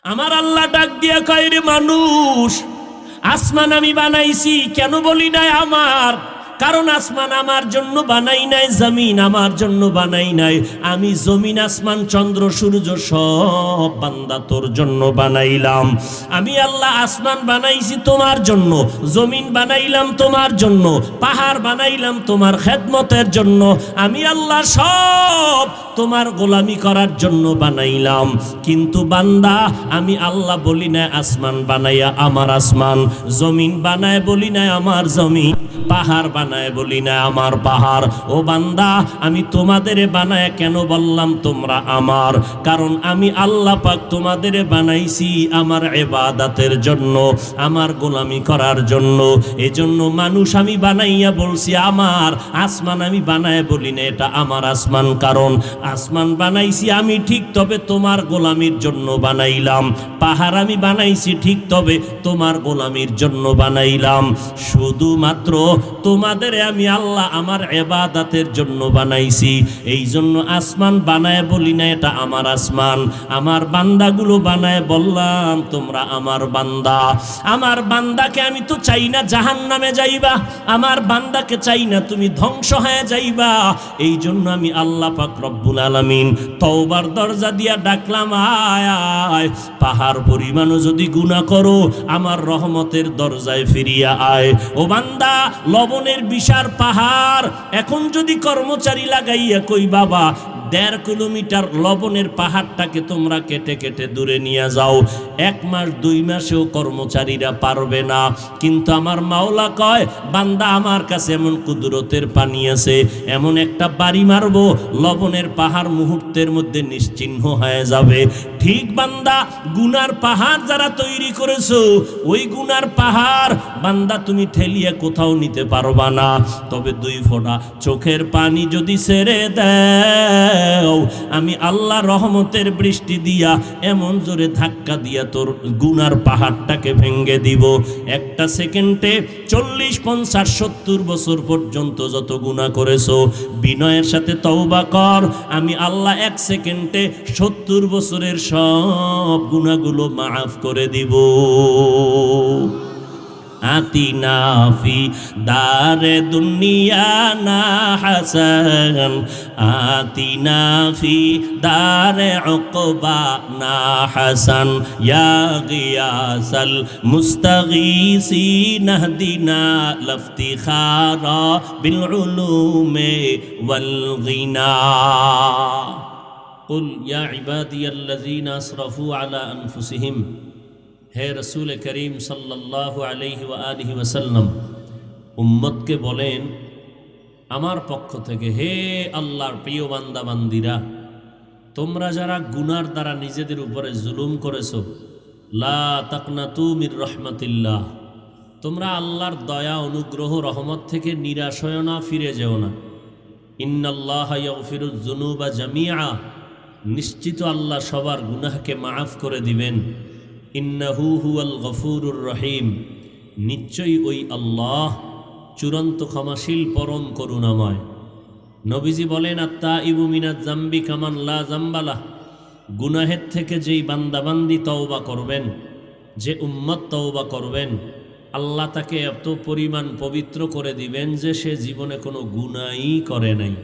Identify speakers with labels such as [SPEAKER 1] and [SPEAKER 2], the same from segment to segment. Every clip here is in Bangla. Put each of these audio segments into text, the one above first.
[SPEAKER 1] আমার আল্লাহ ডাক দিয়া কয়, রে মানুষ, আসমান আমি বানাইছি, কেন বলি নাই আমার? কারণ আসমান আমার জন্য বানাই নাই, জমিন আমার জন্য বানাই নাই। আমি জমিন, আসমান, চন্দ্র, সূর্য সব বান্দা তোর জন্য বানাইলাম। আমি আল্লাহ আসমান বানাইছি তোমার জন্য, জমিন বানাইলাম তোমার জন্য, পাহাড় বানাইলাম তোমার খেদমতের জন্য। আমি আল্লাহ সব তোমার গোলামি করার জন্য বানাইলাম। কিন্তু বান্দা, আমি আল্লাহ বলি না আসমান বানাইয়া আমার আসমান, জমিন বানায় বলি না আমার জমিন, পাহাড় বানায় বলি না আমার পাহাড়। ও বান্দা, আমি তোমাদের বানায় কেন বললাম তোমরা আমার? কারণ আমি আল্লাহ পাক তোমাদের বানাইছি আমার ইবাদতের জন্য, আমার গোলামি করার জন্য। এজন্য মানুষ আমি বানাইয়া বলছি আমার, আসমান আমি বানায় বলি না এটা আমার আসমান। কারণ আসমান বানাইছি আমি ঠিক, তবে তোমার গোলামির জন্য বানাইলাম। পাহাড় আমি বানাইছি ঠিক, তবে তোমার গোলামির জন্য বানাইলাম। শুধুমাত্র তোমাদের আমি আল্লাহ আমার ইবাদতের জন্য বানাইছি। এই জন্য আসমান বানায় বলি না এটা আমার আসমান। আমার বান্দাগুলো বানায় বললাম তোমরা আমার বান্দা। আমার বান্দাকে আমি তো চাই না জাহান্নামে যাইবা, আমার বান্দাকে চাই না তুমি ধ্বংস হয়ে যাইবা। এই জন্য আমি আল্লাহ পাক রব্বুল আলামিন তওবার দরজা দিয়া ডাকলাম, আয় আয়, পাহাড় পরিমাণও যদি গুনাহ করো আমার রহমতের দরজায় ফিরিয়া আয়। ও বান্দা, লবণের বিশাল পাহাড় এখন যদি কর্মচারী লাগাইয়া কই বাবা 1.5 কিলোমিটার লবণের পাহাড়টাকে তোমরা কেটে কেটে দূরে নিয়ে যাও, 1 মাস 2 মাসেও কর্মচারীরা পারবে না। কিন্তু আমার মাওলা কয়, বান্দা আমার কাছে এমন কুদরতের পানি আছে, এমন একটা বাড়ি মারবো লবণের পাহাড় মুহূর্তের মধ্যে নিশ্চিহ্ন হয়ে যাবে। ঠিক বান্দা, গুনার পাহাড় যারা তৈরি করেছো, ওই গুনার পাহাড় বান্দা তুমি ঠেলিয়ে কোথাও নিতে পারবা না। তবে 2 ফোঁটা চোখের পানি যদি ছেড়ে দেও, আমি আল্লাহ রহমতের বৃষ্টি দিয়া এমন জোরে ধাক্কা দিয়া তোর গুনার পাহাড়টাকে ভেঙ্গে দিব। একটা সেকেন্ডে 40, 50, 70 বছর পর্যন্ত যত গুনাহ করেছো, বিনয়ের সাথে তওবা কর, আমি আল্লাহ 1 সেকেন্ডে 70 বছরের সব গুনাহগুলো মাফ করে দিব। আতিনা ফি দারে দুনিয়া না হাসান, আতিনা ফি দারে উকবা না হাসান, ইয়া গিয়াসাল মুস্তাগীসিন ইহদিনা লাফতিখারা বিল উলুমি ওয়াল গিনা। কুল ইয়া ইবাদিয়াল্লাযীনা আসরাফু আলা আনফুসিহিম, হে রসুল করিম সাল্লাল্লাহু আলাইহি ওয়া আলিহি ওয়াসাল্লাম, উম্মতকে বলেন আমার পক্ষ থেকে, হে আল্লাহর প্রিয় বান্দা বান্দিরা, তোমরা যারা গুনার দ্বারা নিজেদের উপরে জুলুম করেছো, লা তাকনাতু মির রহমাতিল্লাহ, তোমরা আল্লাহর দয়া, অনুগ্রহ, রহমত থেকে নিরাশ হয়ো না, ফিরে যেও না। ইন্নাল্লাহা ইয়াগফিরুয যুনুবা জামিআ, নিশ্চিত আল্লাহ সবার গুনাহকে মাফ করে দিবেন। ইন্নাহু হুয়াল গফুরুর রহিম, নিশ্চয়ই ওই আল্লাহ চূড়ান্ত ক্ষমাশীল, পরম করুণাময়। নবীজি বলেন, আত্তাইবু মিনাজ যামবি কামান লা যামবালাহ, গুনাহের থেকে যেই বান্দাবান্দি তওবা করবেন, যে উম্মত তওবা করবেন, আল্লাহ তাকে এত পরিমাণ পবিত্র করে দিবেন যে সে জীবনে কোনো গুনাহই করে নাই।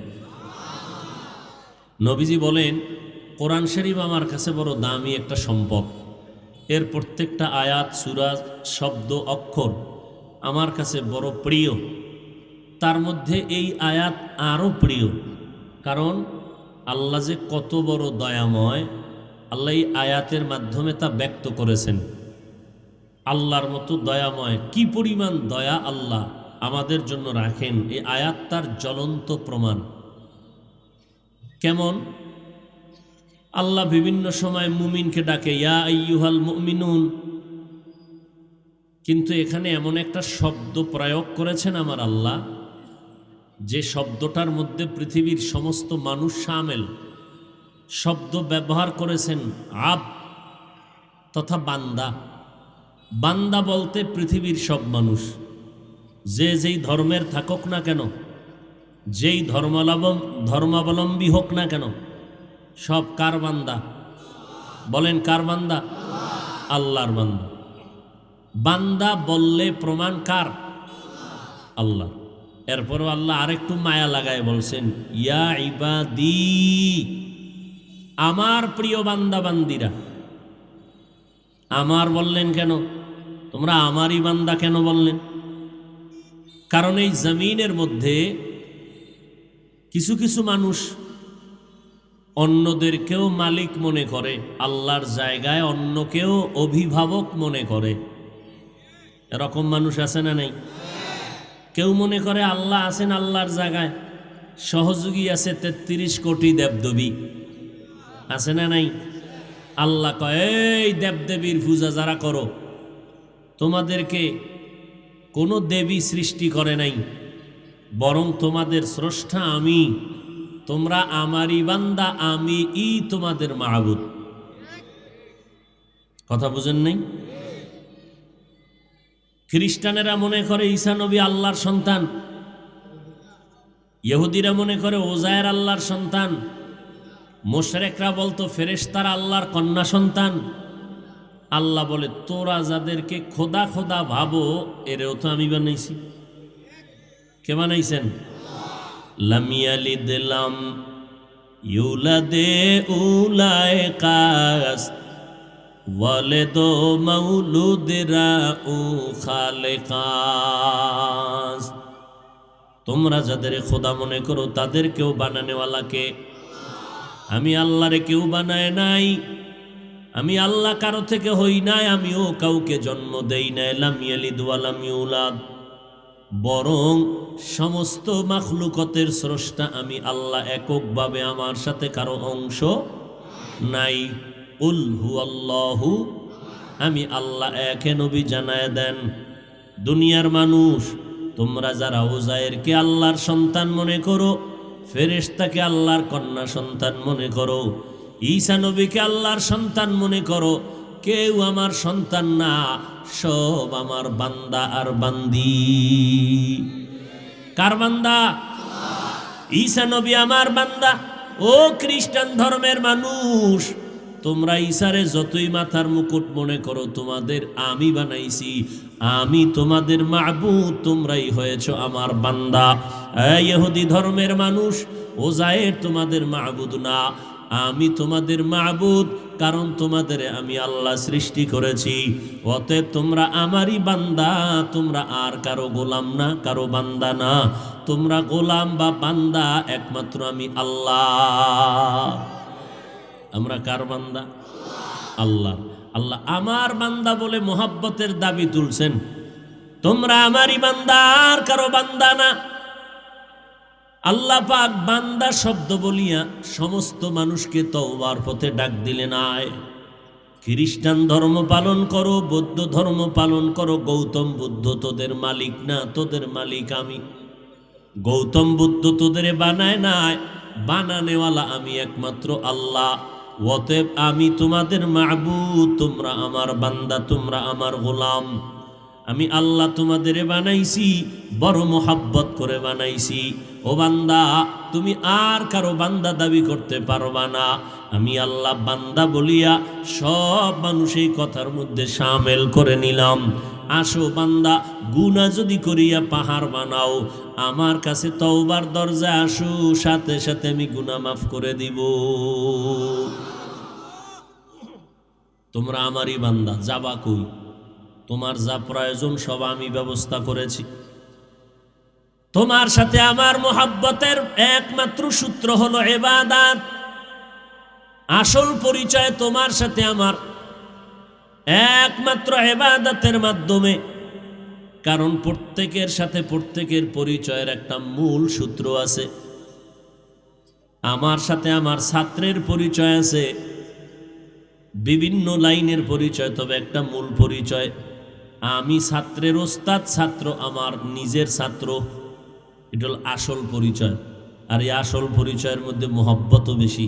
[SPEAKER 1] নবীজি বলেন, কোরআন শরীফ আমার কাছে বড় দামি একটা সম্পদ। এর প্রত্যেকটা আয়াত, সূরা, শব্দ, অক্ষর আমার কাছে বড় প্রিয়। তার মধ্যে এই আয়াত আরও প্রিয়, কারণ আল্লাহ যে কত বড় দয়াময়, আল্লাহ এই আয়াতের মাধ্যমে তা ব্যক্ত করেছেন। আল্লাহর মতো দয়াময়, কি পরিমাণ দয়া আল্লাহ আমাদের জন্য রাখেন, এই আয়াত তার জ্বলন্ত প্রমাণ। কেমন? আল্লাহ বিভিন্ন সময় মুমিনকে ডাকে, ইয়া আইয়ুহাল মুমিনুন, কিন্তু এখানে এমন একটা শব্দ প্রয়োগ করেছেন আমার আল্লাহ, যে শব্দটার মধ্যে পৃথিবীর সমস্ত মানুষ শামেল। শব্দ ব্যবহার করেছেন আব তথা বান্দা। বান্দা বলতে পৃথিবীর সব মানুষ, যে যেই ধর্মের থাকুক না কেন, যেই ধর্মাবলম্বী হোক না কেন, সব কার বান্দা? বলেন কার বান্দা? আল্লাহর বান্দা। বান্দা বললে প্রমাণ কার? আল্লাহ। এরপরও আল্লাহ আরেকটু মায়া লাগায় বলছেন, ইয়া ইবাদি, আমার প্রিয় বান্দা বান্দিরা। আমার বললেন কেন? তোমরা আমারই বান্দা কেন বললেন? কারণ এই জমিনের মধ্যে কিছু কিছু মানুষ অন্যদেরকেও মালিক মনে করে, আল্লাহর জায়গায় অন্যকেও অভিভাবক মনে করে। এরকম মানুষ আছে না নাই? কেউ মনে করে আল্লাহ আছেন আল্লাহর জায়গায়, সহযোগী আছে 33 কোটি দেবদেবী, আছে না নাই? আল্লাহ কয়, এই দেবদেবীর পূজা যারা করো, তোমাদেরকে কোনো দেবী সৃষ্টি করে নাই, বরং তোমাদের স্রষ্টা আমি, তোমরা আমারই বান্দা, আমি তোমাদের মাহবুদ। কথা বুঝেন নাই? খ্রিস্টানেরা মনে করে ঈসা নবী আল্লাহর সন্তান, ইহুদিরা মনে করে ওজায়ের আল্লাহর সন্তান, মুশরিকরা বলতো ফেরেশতারা আল্লাহর কন্যা সন্তান। আল্লাহ বলে, তোরা যাদেরকে খোদা খোদা ভাবো, এরেও তো আমি বানাইছি। কে বানাইছেন? লাম ইয়ালিদ লাম ইউলাদে উলায়ে কাস ওয়ালিদু মাউলুদরা উ খালেকাস। তোমরা যাদের খোদা মনে করো তাদেরকেও বানানেওয়ালাকে। আমি আল্লাহরে কেউ বানায় নাই, আমি আল্লাহ কারো থেকে হই নাই, আমিও কাউকে জন্ম দেই নাই। লাম ইয়ালিদ ওয়া লাম ইউলাদ, বরং সমস্ত মাখলুকতের স্রষ্টা আমি আল্লাহ এককভাবে, আমার সাথে কারো অংশ নাই। কুল হুয়াল্লাহু, আমি আল্লাহ একে। নবী জানায় দেন, দুনিয়ার মানুষ, তোমরা যারা উজায়েরকে আল্লাহর সন্তান মনে করো, ফেরেশতাকে আল্লাহর কন্যা সন্তান মনে করো, ঈসা নবীকে আল্লাহর সন্তান মনে করো, কেউ আমার সন্তান না, সব আমার বান্দা আর বান্দি। কার বান্দা? ঈসা নবী আমার বান্দা। ও খ্রিস্টান ধর্মের মানুষ, তোমরা ঈসারে যতই মাথার মুকুট মনে করো, তোমাদের আমি বানাইছি, আমি তোমাদের মাবুদ, তোমরাই হয়েছো আমার বান্দা। ইহুদি ধর্মের মানুষ, ওজায়ের তোমাদের মাবুদ না, আমি তোমাদের মাবুদ, কারণ তোমাদের আমি আল্লাহ সৃষ্টি করেছি। অতএব তোমরা আমারই বান্দা, তোমরা আর কারো গোলাম না, কারো বান্দা না। তোমরা গোলাম বা বান্দা একমাত্র আমি আল্লাহ। আমরা কার বান্দা? আল্লাহ। আল্লাহ আমার বান্দা বলে মোহাব্বতের দাবি তুলছেন। তোমরা আমারই বান্দা, আর কারো বান্দা না। আল্লাহ পাক বান্দা শব্দ বলিয়া সমস্ত মানুষকে তওবার পথে ডাক দিলেন, আয় খ্রিস্টান ধর্ম পালন করো, বৌদ্ধ ধর্ম পালন করো। গৌতম বুদ্ধ তোদের মালিক না, তোদের মালিক আমি। গৌতম বুদ্ধ তোদের বানায় নাই, বানানেওয়ালা আমি একমাত্র আল্লাহ। অতএব আমি তোমাদের মাবুদ, তোমরা আমার বান্দা, তোমরা আমার গোলাম। আমি আল্লাহ তোমাদের বানাইছি, বড় মোহাব্বত করে বানাইছি। ও বান্দা, তুমি আর কারো বান্দা দাবি করতে পারবা না। আমি আল্লাহ বান্দা বলিয়া সব মানুষ এই কথার মধ্যে শামিল করে নিলাম। আসো বান্দা, গুনাহ যদি করিয়া পাহাড় বানাও, আমার কাছে তওবার দরজা আসো, সাথে সাথে আমি গুনাহ মাফ করে দিব। তোমরা আমারই বান্দা, যাবা কই? তোমার যা প্রয়োজন সব আমি ব্যবস্থা করেছি। তোমার সাথে আমার মোহাব্বতের একমাত্র সূত্র হলো ইবাদত। আসল পরিচয় তোমার সাথে আমার একমাত্র ইবাদতের মাধ্যমে। কারণ প্রত্যেকের সাথে প্রত্যেকের পরিচয়ের একটা মূল সূত্র আছে। আমার সাথে আমার ছাত্রের পরিচয় আছে, বিভিন্ন লাইনের পরিচয়, তবে একটা মূল পরিচয়। আমি ছাত্রের ওস্তাদ, ছাত্র আমার নিজের ছাত্র। এটা হল আসল পরিচয়। আর এই আসল পরিচয়ের মধ্যে মোহব্বতও বেশি।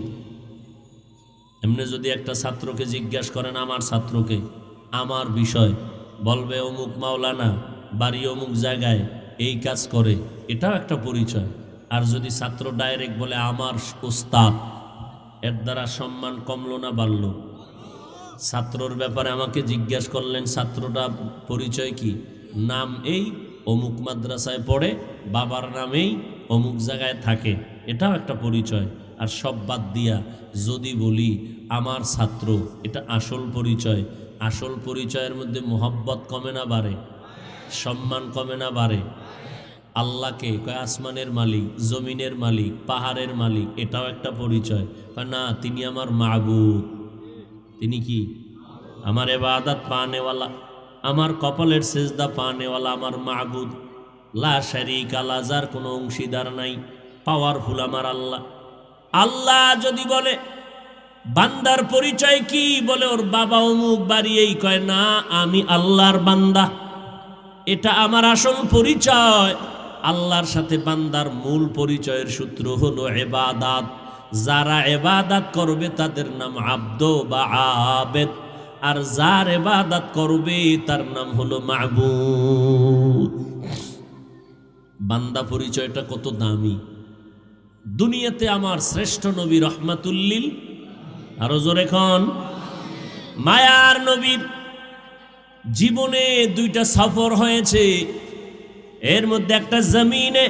[SPEAKER 1] এমনি যদি একটা ছাত্রকে জিজ্ঞাসা করেন, আমার ছাত্রকে, আমার বিষয়, বলবে অমুক মাওলানা, বাড়ি অমুক জায়গায়, এই কাজ করে, এটাও একটা পরিচয়। আর যদি ছাত্র ডাইরেক্ট বলে আমার ওস্তাদ, এর দ্বারা সম্মান কমলো না বাড়লো? ছাত্রর ব্যাপারে আমাকে জিজ্ঞেস করলেন, ছাত্রটা পরিচয় কি? নাম এই, অমুক মাদ্রাসায় পড়ে, বাবার নামেই অমুক জায়গায় থাকে, এটাও একটা পরিচয়। আর সব বাদ দিয়া যদি বলি আমার ছাত্র, এটা আসল পরিচয়। আসল পরিচয়ের মধ্যে মোহাব্বত কমে না বাড়ে? সম্মান কমে না বাড়ে? আল্লাহকে কয় আসমানের মালিক, জমিনের মালিক, পাহাড়ের মালিক, এটাও একটা পরিচয়। কয় না, তিনি আমার মাবুদ। তিনি কি? আমার ইবাদত পানেওয়ালা, আমার কপালের সেজদা পানেওয়ালা আমার মাবুদ। লা শারীকা লা, যার কোনো অংশীদার নাই, পাওয়ারফুল আমার আল্লাহ। আল্লাহ যদি বলে বান্দার পরিচয় কি, বলে ওর বাবা অমুক বাড়ি, এই কয় না, আমি আল্লাহর বান্দা, এটা আমার আসল পরিচয়। আল্লাহর সাথে বান্দার মূল পরিচয়ের সূত্র হলো ইবাদত। যারা ইবাদত করবে তাদের নাম আব্দ বা আবেদ, আর যার ইবাদত করবে তার নাম হলো মাবুদ। বান্দা পরিচয়টা কত দামি! দুনিয়াতে আমার শ্রেষ্ঠ নবী রহমাতুল্লিল, আরো জোরে খন, মায়ার নবীর জীবনে দুইটা সফর হয়েছে, এর মধ্যে একটা জমিনে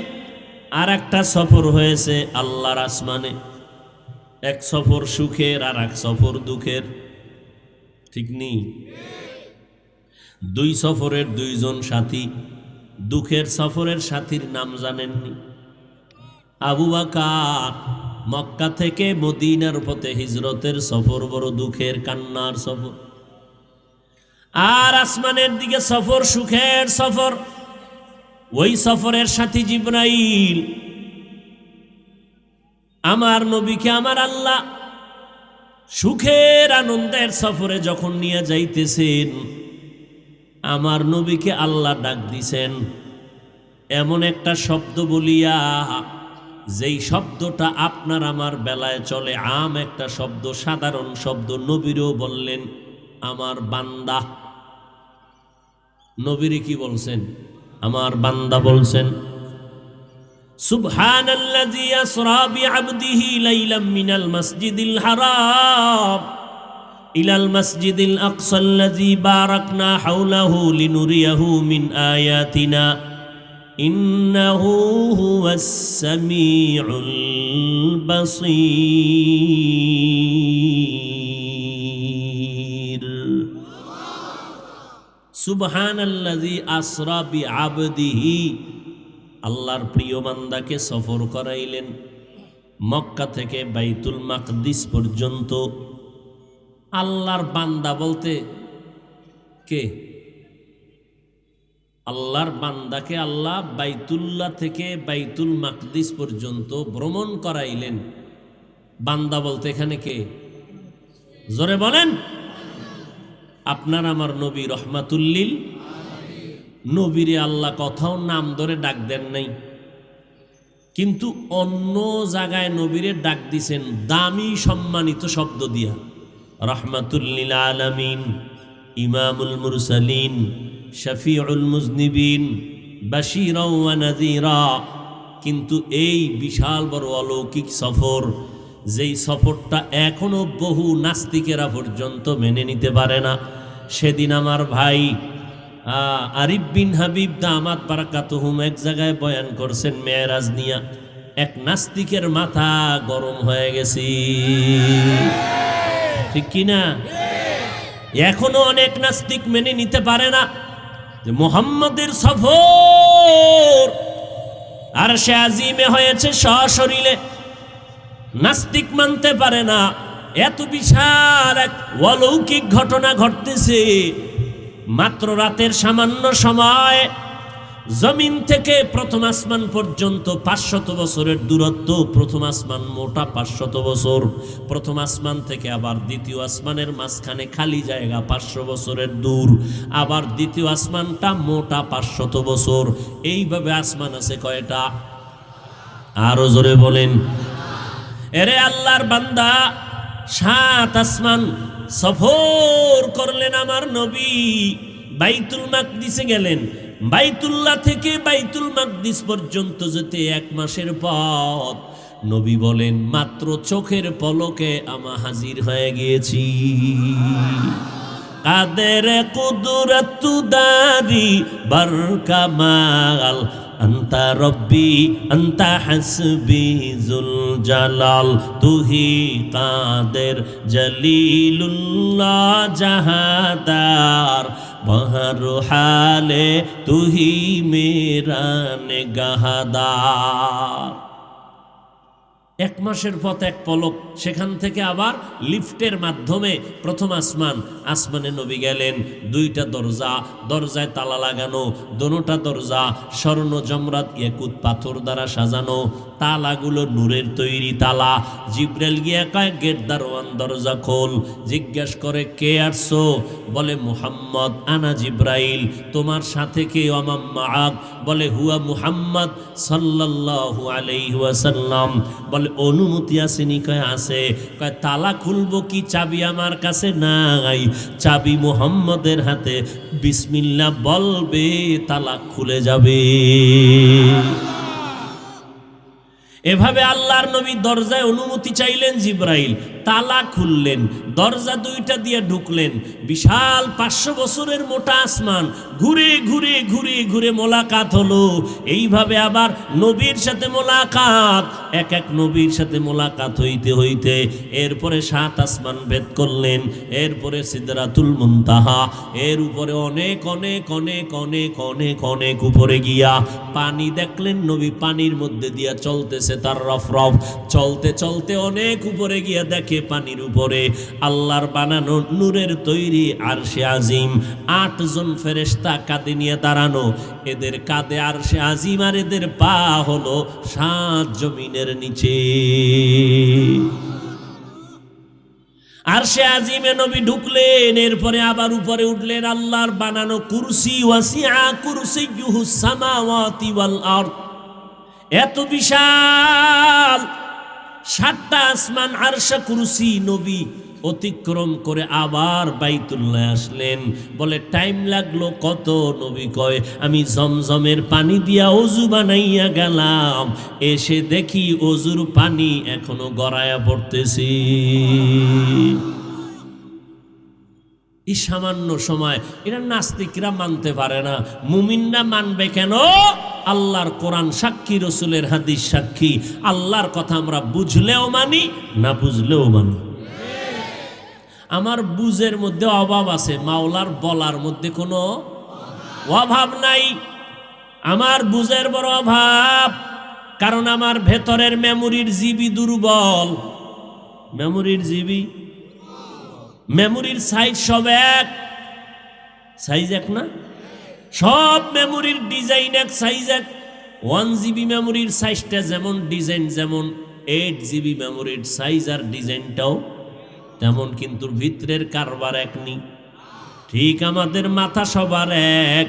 [SPEAKER 1] আর একটা সফর হয়েছে আল্লাহর আসমানে। এক সফর সুখের আর এক সফর দুঃখের, ঠিক নেই? দুই সফরের দুইজন সাথী। দুঃখের সফরের সাথীর নাম জানেননি? আবু বকর। মক্কা থেকে মদিনার পথে হিজরতের সফর বড় দুঃখের, কান্নার সফর। আর আসমানের দিকে সফর সুখের সফর। ওই সফরের সাথী জিবরাইল। আমার নবীকে আমার আল্লাহ সুখের আনন্দের সফরে যখন নিয়ে যাইতেছেন, আমার নবীকে আল্লাহ ডাক দিছেন এমন একটা শব্দ বলিয়া, যেই শব্দটা আপনার আমার বেলায় চলে, আম একটা শব্দ, সাধারণ শব্দ। নবীরও বললেন আমার বান্দা। নবীরে কি বলছেন? আমার বান্দা বলছেন। সুবহানাল্লাযী আসরা বিআবদিহি লাইলাম মিনাল মাসজিদিল হারাম ইলাল মাসজিদিল আকসাল্লাযী বারাকনা হাওলাহু লিনুরিয়াহু মিন আয়াতিনা ইন্নাহু হুয়াস সামিউল বাসীর। সুবহানাল্লাযী আসরা বিআবদিহি, আল্লাহর প্রিয় বান্দাকে সফর করাইলেন মক্কা থেকে বাইতুল মাকদিস পর্যন্ত। আল্লাহর বান্দা বলতে কে? আল্লাহর বান্দাকে আল্লাহ বাইতুল্লাহ থেকে বাইতুল মাকদিস পর্যন্ত ভ্রমণ করাইলেন। বান্দা বলতে এখানে কে? জোরে বলেন। আপনার আমার নবী রহমাতুল্লিল। নবীরে আল্লাহ কথাও নাম ধরে ডাক দেন নাই, কিন্তু অন্য জায়গায় নবীরে ডাক দিছেন দামি সম্মানিত শব্দ দিয়া। রহমাতুল্লিল আলামিন, ইমামুল মুরসালিন, শফিউল মুজনিবিন, বাশীরা ওয়া নাযীরা। কিন্তু এই বিশাল বড় অলৌকিক সফর, যেই সফরটা এখনো বহু নাস্তিকেরা পর্যন্ত মেনে নিতে পারে না, সেদিন আমার ভাই আরিফ বিন হাবিব দামাত বারাকাতুহুম এক জায়গায় বয়ান করছেন মেরাজ নিয়া। এক নাস্তিকের মাথা গরম হয়ে গেছে, ঠিক কিনা? এখনো অনেক নাস্তিক মেনে নিতে পারে না যে মুহাম্মদের সফর আর সে আজিমে হয়েছে সশরীরে। নাস্তিক মানতে পারে না এত বিশাল এক অলৌকিক ঘটনা ঘটতেছে। মাত্র রাতের সামান্য সময় জমিন থেকে প্রথম আসমান পর্যন্ত 500 বছরের দূরত্ব। প্রথম আসমান মোটা 500 বছর, প্রথম আসমান থেকে আবার দ্বিতীয় আসমানের মাঝখানে খালি জায়গা 500 বছরের দূর, আবার দ্বিতীয় আসমানটা মোটা 500 বছর। এইভাবে আসমান আছে কয়টা? আরো জোরে বলেন। এরে আল্লাহর বান্দা, 7 আসমান সফর করলেন আমার নবী। বাইতুল মাকদিসে গেলেন। বাইতুল্লাহ থেকে বাইতুল মাকদিস পর্যন্ত যেতে 1 মাসের পথ। নবী বলেন মাত্র চোখের পলকে আমা হাজির হয়ে গিয়েছি। কাদের কুদরত দারি বরকামাল আন্তা রব্বি আন্তা হাসবি জুল জালাল তুহি কাদের জলিলুল্লাহ জাহাদার বহর হালে তুহি মেরা নেগাহদার। এক মাসের পথ এক পলক, সেখান থেকে আবার লিফটের মাধ্যমে প্রথম আসমানে নবী গেলেন। দুইটা দরজা, দরজায় তালা লাগানো, দোনোটা দরজা স্বর্ণ জমরাত ইয়াকুত পাথর দ্বারা সাজানো, তালাগুলো নূরের তৈরি তালা। জিব্রাইল গিয়া কয় গেট দারোয়ান দরজা খোল। জিজ্ঞাসা করে কে আসছো? বলে মুহাম্মদ। আনা জিব্রাইল। তোমার সাথে কে? আমাম মাআক। বলে হুয়া মুহাম্মদ সাল্লাল্লাহু আলাইহি ওয়াসাল্লাম। বলে অনুমতি আসেনি? কয় আছে। কয় তালা খুলবো কি? চাবি আমার কাছে নাই, চাবি মুহাম্মদের হাতে, বিসমিল্লাহ বলবে তালা খুলে যাবে। এভাবে আল্লাহর নবী দরজায় অনুমতি চাইলেন, জিব্রাইল তালা খুললেন, দরজা দুইটা দিয়ে ঢুকলেন। বিশাল 500 বছরের মোটা আসমান, ঘুরে ঘুরে ঘুরে ঘুরে মোলাকাত হলো। এইভাবে আবার নবীর সাথে মোলাকাত, এক এক নবীর সাথে মোলাকাত হইতে হইতে এরপরে 7 আসমান ভেদ করলেন। এরপরে সিদরাতুল মুনতাহা, এর উপরে অনেক অনেক অনেক অনেক অনেক অনেক উপরে গিয়া পানি দেখলেন। নবী পানির মধ্যে দিয়া চলতেছে, তার রফ রফ চলতে চলতে অনেক উপরে গিয়া দেখে পানির উপরে আল্লাহর বানানো নূরের তৈরি আরশে আজিম। 8 জন ফেরেশতা কাঁধে নিয়ে দাঁড়ানো। এদের কাঁধে আরশে আজিম, আর এদের পা হলো 7 জমিনের নিচে। আরশে আজিমে নবী ঢুকলেন। এরপরে আবার উপরে উঠলেন। আল্লাহর বানানো কুরসি, ওয়াসিআ কুরসিয়ুহুস সামাওয়াতি ওয়াল আরদ, এত বিশাল 7টা আসমান, আরশ কুরসি। নবী অতিক্রম করে আবার বাইতুল্লাহ আসলেন। বলে টাইম লাগলো কত? নবী কয় আমি জমজমের পানি দিয়া ওযু বানাইয়া গেলাম, এসে দেখি ওযুর পানি এখনো গড়ায়া পড়তেছে। এই সামান্য সময় এটা নাস্তিকরা মানতে পারে না, মুমিনরা মানবে কেন? আল্লাহর কোরআন সাক্ষী, রসুলের হাদিস সাক্ষী। আল্লাহর কথা আমরা বুঝলেও মানি, না বুঝলেও মানি। আমার বুঝের মধ্যে অভাব আছে, মাওলার বলার মধ্যে কোনো অভাব নাই। আমার বুঝের বড় অভাব, কারণ আমার ভেতরের মেমোরির জিবি দুর্বল। মেমোরির জিবি, মেমোরির সাইজ সব এক, সাইজ এক না, সব মেমোরির ডিজাইন এক, সাইজ এক। 1 GB মেমোরির সাইজটা যেমন, ডিজাইন যেমন, 8 GB মেমোরির সাইজ আর ডিজাইনটাও তেমন, কিন্তু ভিতরের কারবার এক নি। ঠিক আমাদের মাথা সবার এক,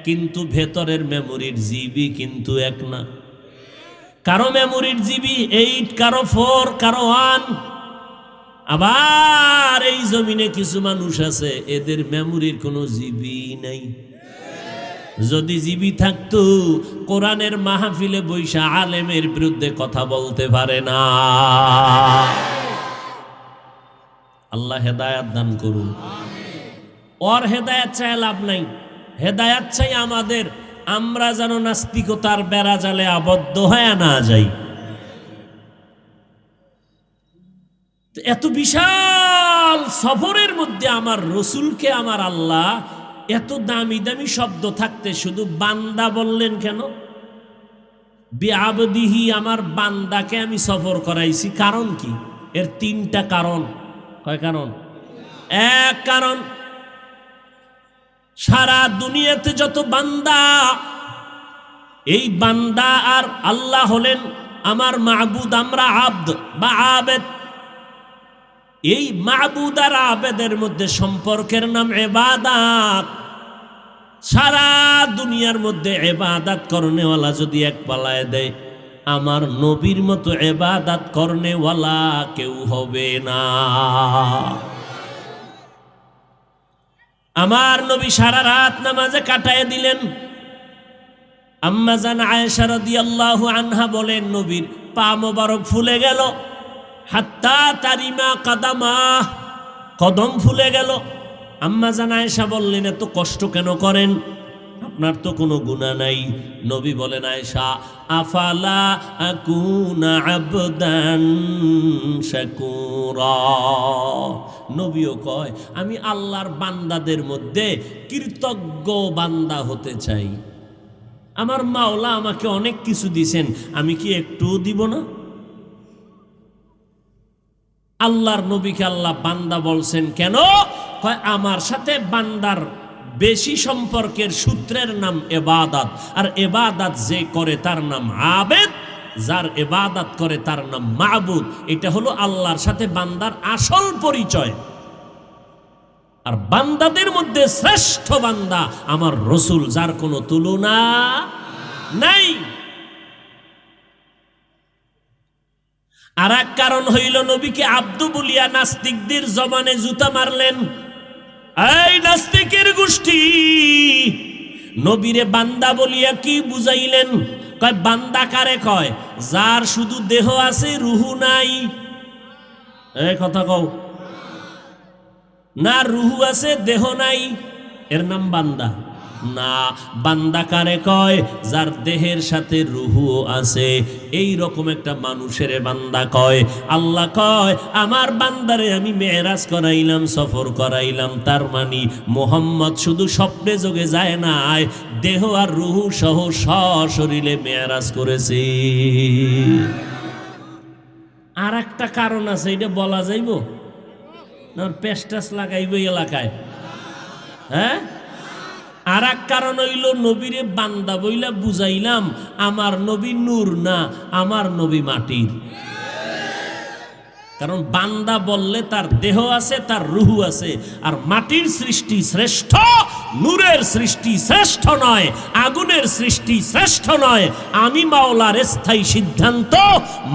[SPEAKER 1] কিন্তু ভেতরের মেমোরির জিবি কিন্তু এক না। কারো মেমোরির জিবি 8, কারো 4, কারো 1। আবার এই জমিনে কিছু মানুষ আছে এদের মেমোরির কোনো জিবি নাই। যদি জিবি থাকতো কোরআনের মাহফিলে বৈশা আলেমের বিরুদ্ধে কথা বলতে পারে না। আল্লাহ হেদায়াত দান করুন। ওর হেদায়াত চাই লাভ নাই, হেদায়াত চাই আমাদের। আমরা যেন নাস্তিকতার বেড়া জালে আবদ্ধ হয়ে না যাই। এত বিশাল সফরের মধ্যে আমার রসুলকে আমার আল্লাহ এত দামি দামি শব্দ থাকতে শুধু বান্দা বললেন কেন? বিআবদিহি, আমার বান্দাকে আমি সফর করাইছি। কারণ কি? এর 3টা কারণ। কয় কারণ? এক কারণ, সারা দুনিয়াতে যত বান্দা, এই বান্দা আর আল্লাহ হলেন আমার মাবুদ। আমরা আব্দ বা আবেদ। এই মাবুদ আর আবেদের মধ্যে সম্পর্কের নাম ইবাদত। সারা দুনিয়ার মধ্যে ইবাদত করনেওয়ালা যদি এক পালায় দেয়, আমার নবীর মতো ইবাদত করনেওয়ালা কেউ হবে না। আমার নবী সারা রাত নামাজে কাটায় দিলেন। আম্মা জান আয়েশা রাদিয়াল্লাহু আনহা বলেন, নবীর পা মোবারক ফুলে গেল, হাত্তা তারিমা কাদামা, কদম ফুলে গেল। আম্মা জান আয়েশা বললেন, এত কষ্ট কেন করেন? আপনার তো কোনো গুনাহ নাই। নবী বলেন, আয়েশা, আফালা আকুনা আবদান শাকুরা। নবীও কয়, আমি আল্লাহর বান্দাদের মধ্যে কৃতজ্ঞ বান্দা হতে চাই। আমার মাওলা আমাকে অনেক কিছু দিছেন, আমি কি একটুও দিব না? আল্লাহর নবীকে আল্লাহ বান্দা বলছেন কেন? কয়, আমার সাথে বান্দার বেশি সম্পর্কের সূত্রের নাম ইবাদত, আর ইবাদত যে করে তার নাম আবেদ, যার ইবাদত করে তার নাম মাবুদ। এটা হলো আল্লাহর সাথে বান্দার আসল পরিচয়। আর বান্দাদের মধ্যে শ্রেষ্ঠ বান্দা আমার রসুল, যার কোনো তুলনা নাই। আর এক কারণ হইল, নবীকে আব্দু বলিয়া নাস্তিকদের জবানে জুতা মারলেন। এই নাস্তিকের গোষ্ঠী, নবীরে বান্দা বলিয়া কি বুঝাইলেন? কয়, বান্দা কারে কয়? যার শুধু দেহ আছে, রুহু নাই। এই কথা কও না, রুহু আছে দেহ নাই, এর নাম বান্দা না। বান্দা কারে কয়? যার দেহের সাথে রুহুও আছে, এই রকম একটা মানুষের বান্দা কয়। আল্লাহ কয়, আমার বান্দারে আমি মেরাজ করাইলাম, সফর করাইলাম। তার মানে মোহাম্মদ শুধু স্বপ্নে যোগে যায় নাই, দেহ আর রুহু সহ সশরীরে মেরাজ করেছে। আর একটা কারণ আছে, এটা বলা যাইব না? পেস্টাস লাগাইব এলাকায়, হ্যাঁ? আর এক কারণ হইল, নবীরে বান্দা বইলা বুঝাইলাম, আমার নবী নূর না, আমার নবী মাটির। কারণ বান্দা বললে তার দেহ আছে, তার রুহু আছে। আর মাটির সৃষ্টি শ্রেষ্ঠ, নূরের সৃষ্টি শ্রেষ্ঠ নয়, আগুনের সৃষ্টি শ্রেষ্ঠ নয়। আমি মাওলার স্থায়ী সিদ্ধান্ত,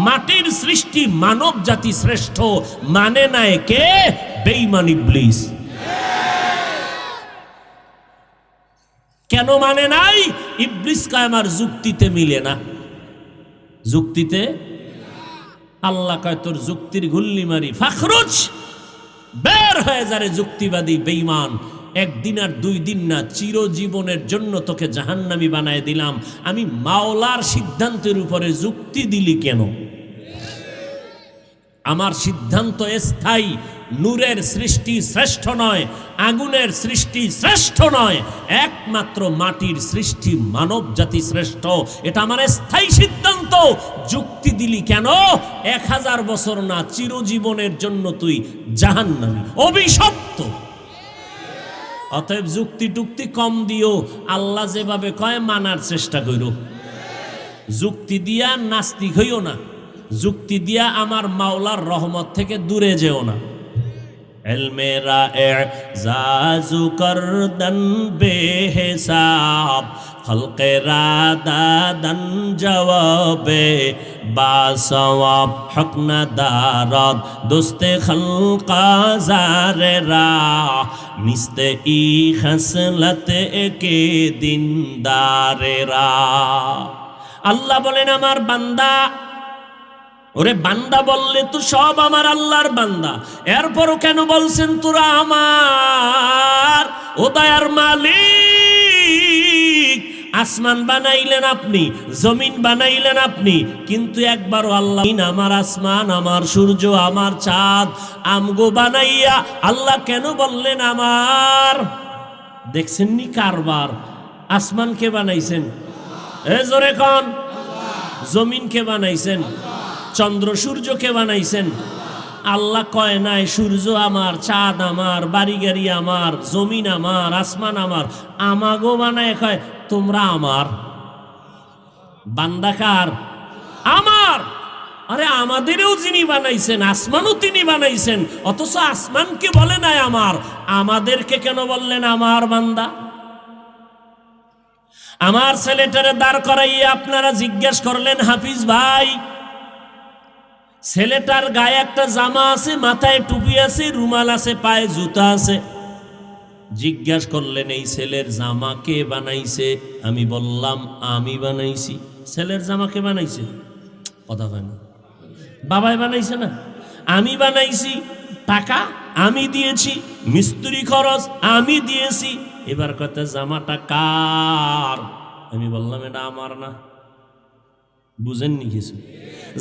[SPEAKER 1] মাটির সৃষ্টি মানব জাতি শ্রেষ্ঠ। মানে নাই কে? বেঈমান ইবলিস। কেন মানে নাই? ইবলিস কয়, আমার যুক্তিতে মিলে না। যুক্তিতে? আল্লাহ কয়, তোর যুক্তির গুল্লি মারি, ফাখরুজ, বের হয়ে যারে যুক্তিবাদী বেঈমান। একদিন আর 2 দিন না, চিরজীবনের জন্য তোকে জাহান্নামী বানায় দিলাম। আমি মাওলার সিদ্ধান্তের উপরে যুক্তি দিলি কেন? আমার সিদ্ধান্ত স্থায়ী। নূরের সৃষ্টি শ্রেষ্ঠ নয়, আগুনের সৃষ্টি শ্রেষ্ঠ নয়, একমাত্র মাটির সৃষ্টি মানব জাতি শ্রেষ্ঠ। এটা আমার স্থায়ী সিদ্ধান্ত। যুক্তি দিলি কেন? 1000 বছর না, চিরজীবনের জন্য তুই জাহান্নামী, অভিশপ্ত। অতএব যুক্তি টুক্তি কম দিও, আল্লাহ যেভাবে কয় মানার চেষ্টা করো। যুক্তি দিয়া নাস্তিক হইও না, যুক্তি দিয়া আমার মাওলার রহমত থেকে দূরে যেও না। এলমেরা এজাজু করদন বেহিসাব, খলকেরা দাদন জবাবে বাসওয়াব, হক না দারদ দোস্তে খলকা জারেরা, নিস্তে ই খসলত কে দিনদারেরা। আল্লাহ বলেন, আমার বান্দা, ওরে বান্দা বললে তো সব আমার আল্লাহর বান্দা। এরপরও কেন বলছেন তোরা আমার? ও দয়ার মালিক, আসমান বানাইলেন আপনি, জমিন বানাইলেন আপনি, কিন্তু একবারও আল্লাহ আমার আসমান, আমার সূর্য, আমার চাঁদ, আমগো বানাইয়া আল্লাহ কেন বললেন আমার? দেখছেন নি কারবার? আসমান কে বানাইছেন? এ জোরে কোন? জমিন কে বানাইছেন? চন্দ্র সূর্যকে বানাইছেন? আল্লাহ কয় নাই সূর্য আমার, চাঁদ আমার, বাড়ি গাড়ি আমার, জমিন আমার, আসমান আমার। আমাগো বানায় কয় তোমরা আমার। বান্দা কার? আমার। আরে আমাদেরও যিনি বানাইছেন, আসমানও তিনি বানাইছেন, অথচ আসমানকে বলে নাই আমার, আমাদেরকে কেন বললেন আমার বান্দা? আমার ছেলেটারে দাঁড় করাইয়া আপনারা জিজ্ঞেস করলেন, হাফিজ ভাই, ছেলেটার গায়ে একটা জামা আছে, মাথায় টুপি আছে, রুমাল আছে, পায়ে জুতা আছে। জিজ্ঞাসা করলেন, এই ছেলের জামা কে বানাইছে? আমি বললাম আমি বানাইছি। ছেলের জামা কে বানাইছে? কথা হয় না, বাবাই বানাইছে না, আমি বানাইছি, টাকা আমি দিয়েছি, মিস্ত্রি খরচ আমি দিয়েছি। এবার কথা জামাটা কার? আমি বললাম এটা আমার না। বুঝেননি কিছু?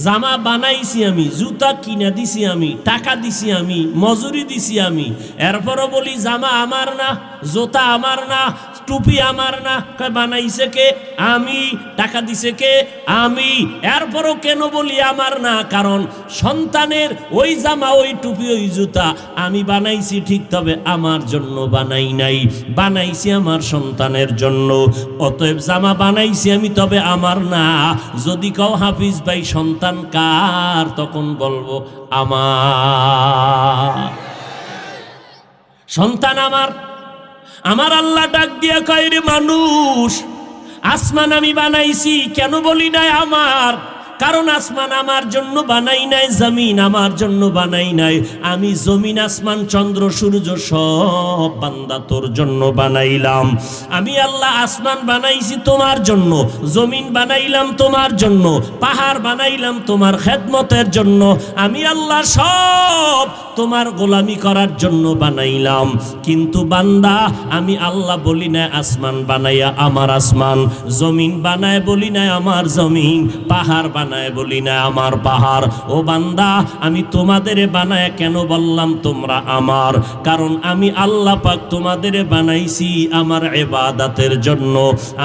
[SPEAKER 1] জামা বানাইছি আমি, জুতা কিনা দিছি আমি, টাকা দিছি আমি, মজুরি দিছি আমি, এরপরও বলি জামা আমার না, জুতা আমার না, টুপি আমার না। বানাইছে কে? আমি। টাকা দিছে কে? আমি। এরপরও কেন বলি আমার না? কারণ সন্তানের ওই জামা, ওই টুপি, ওই জুতা আমি বানাইছি ঠিক, তবে আমার জন্য বানাই নাই, বানাইছি আমার সন্তানের জন্য। অতএব জামা বানাইছি আমি, তবে আমার না। যদি কাও হাফিজ ভাই সন্তান কার, তখন বলবো আমার। সন্তান আমার। আমার আল্লাহ ডাক দিয়া কয় রে মানুষ, আসমান আমি বানাইছি, কেন বলি নাই আমার? কারণ আসমান আমার জন্য বানাই নাই, জমিন আমার জন্য বানাই নাই। আমি জমিন, আসমান, চন্দ্র, সূর্য সব বান্দা তোর জন্য বানাইলাম। আমি আল্লাহ আসমান বানাইছি তোমার জন্য, জমিন বানাইলাম তোমার জন্য, পাহাড় বানাইলাম তোমার খেদমতের জন্য। আমি আল্লাহ সব তোমার গোলামি করার জন্য বানাইলাম। কিন্তু বান্দা, আমি আল্লাহ বলি না আসমান বানাইয়া আমার আসমান, জমিন বানায় বলি না আমার জমিন, পাহাড় বানায় বলি না আমার পাহাড়। ও বান্দা, আমি তোমাদের বানায় কেন বললাম তোমরা আমার? কারণ আমি আল্লাহ পাক তোমাদের বানাইছি আমার ইবাদতের জন্য,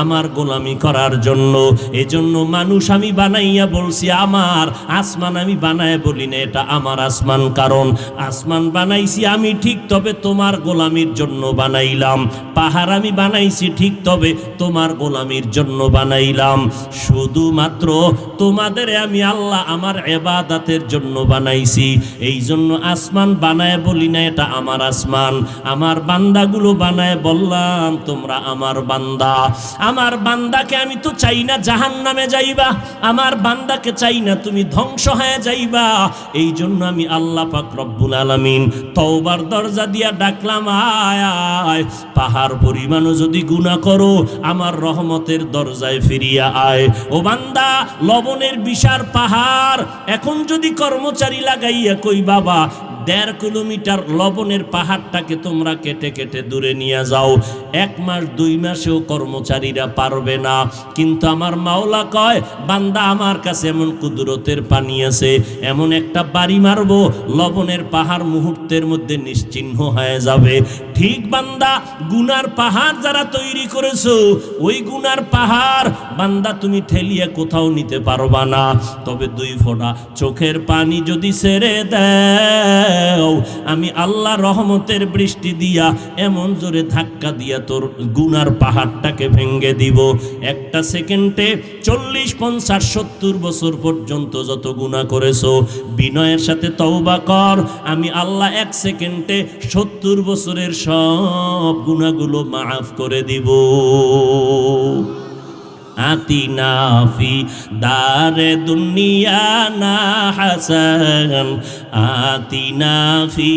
[SPEAKER 1] আমার গোলামি করার জন্য। এজন্য মানুষ আমি বানাইয়া বলছি আমার, আসমান আমি বানায় বলি না এটা আমার আসমান। কারণ আসমান বানাইছি আমি ঠিক, তবে তোমার গোলামির জন্য বানাইলাম। পাহাড় আমি বানাইছি ঠিক, তবে তোমার গোলামির জন্য বানাইলাম। শুধুমাত্র তোমাদের আমি আল্লাহ আমার ইবাদতের জন্য বানাইছি। এই জন্য আসমান বানায় বলি না এটা আমার আসমান। আমার বান্দাগুলো বানায় বললাম তোমরা আমার বান্দা। আমার বান্দাকে আমি তো চাই না জাহান্নামে যাইবা, আমার বান্দাকে চাই না তুমি ধ্বংস হয়ে যাইবা। এই জন্য আমি আল্লাহ পাক রব্বুল আলামিন তওবার দরজা দিয়া ডাকলাম, আয় আয়, পাহাড় পরিমাণও যদি গুনাহ করো আমার রহমতের দরজায় ফিরিয়া আয়। ও বান্দা, লবণের বিশাল পাহাড় এখন যদি কর্মচারী লাগাইয়া কই বাবা 1.5 কিলোমিটার লবণের পাহাড়টাকে তোমরা কেটে কেটে দূরে নিয়ে যাও, 1 মাস 2 মাসেও কর্মচারীরা পারবে না। কিন্তু আমার মাওলা কয়, বান্দা আমার কাছে এমন কুদরতের পানি আছে, এমন একটা বাড়ি মারবো লবণের পাহাড় মুহূর্তের মধ্যে নিশ্চিহ্ন হয়ে যাবে। ঠিক বান্দা, গুনার পাহাড় যারা তৈরি করেছো, ওই গুনার পাহাড় বান্দা তুমি ঠেলিয়ে কোথাও নিতে পারবা না। তবে 2 ফোঁটা চোখের পানি যদি ছেড়ে দেও, আমি আল্লাহ রহমতের বৃষ্টি দিয়া এমন জোরে ধাক্কা দিয়া তোর গুনার পাহাড়টাকে ভেঙ্গে দিব। একটা সেকেন্ডে 40, 50, 70 বছর পর্যন্ত যত গুনাহ করেছো, বিনয়ের সাথে তওবা কর, আমি আল্লাহ 1 সেকেন্ডে 70 বছরের সব গুনাহগুলো মাফ করে দিব। আতিনা ফি দারে দুনিয়া না হাসান, আতিনা ফি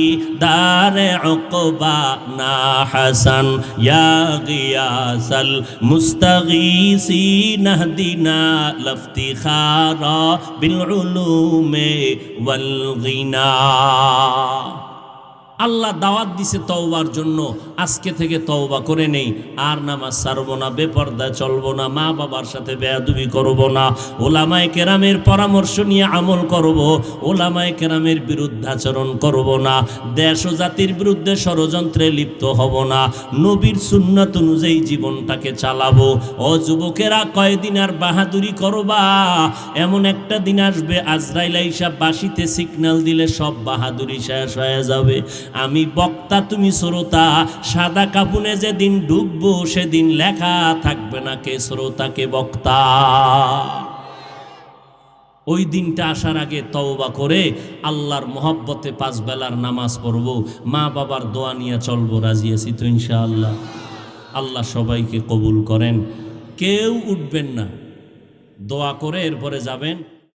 [SPEAKER 1] দারে উকবা না হাসান, ইয়া গিয়াসাল মুস্তাগীসিন ইহদিনা লাফতিখারা বিল উলুমে ওয়াল গিনা। আল্লাহ দাওয়াত দিছে তওবার জন্য। আজকে থেকে তওবা করে নেই, আর নামাজ ছাড়বো না, বেপর্দা চলবো না, মা বাবার সাথে বেয়াদবি করব না, ওলামায়ে কেরামের পরামর্শ নিয়ে আমল করব, ওলামায়ে কেরামের বিরুদ্ধাচরণ করব না, দেশ ও জাতির বিরুদ্ধে ষড়যন্ত্রে লিপ্ত হব না, নবীর সুন্নাত অনুযায়ী জীবনটাকে চালাবো। ও যুবকেরা, কয়দিন আর বাহাদুরি করবা? এমন একটা দিন আসবে আজরাইল আইসা বাঁশিতে সিগন্যাল দিলে সব বাহাদুরি শেষ হয়ে যাবে। আমি বক্তা, তুমি শ্রোতা। সাদা কাপুনে যেদিন ডুববো সেদিন লেখা থাকবে না কে শ্রোতা কে বক্তা। ওই দিনটা আসার আগে তওবা করে আল্লাহর মহব্বতে 5 বেলার নামাজ পড়বো, মা বাবার দোয়া নিয়ে চলবো। রাজি আছি তো ইনশাআল্লাহ? আল্লাহ সবাইকে কবুল করেন। কেউ উঠবেন না, দোয়া করে এরপরে যাবেন।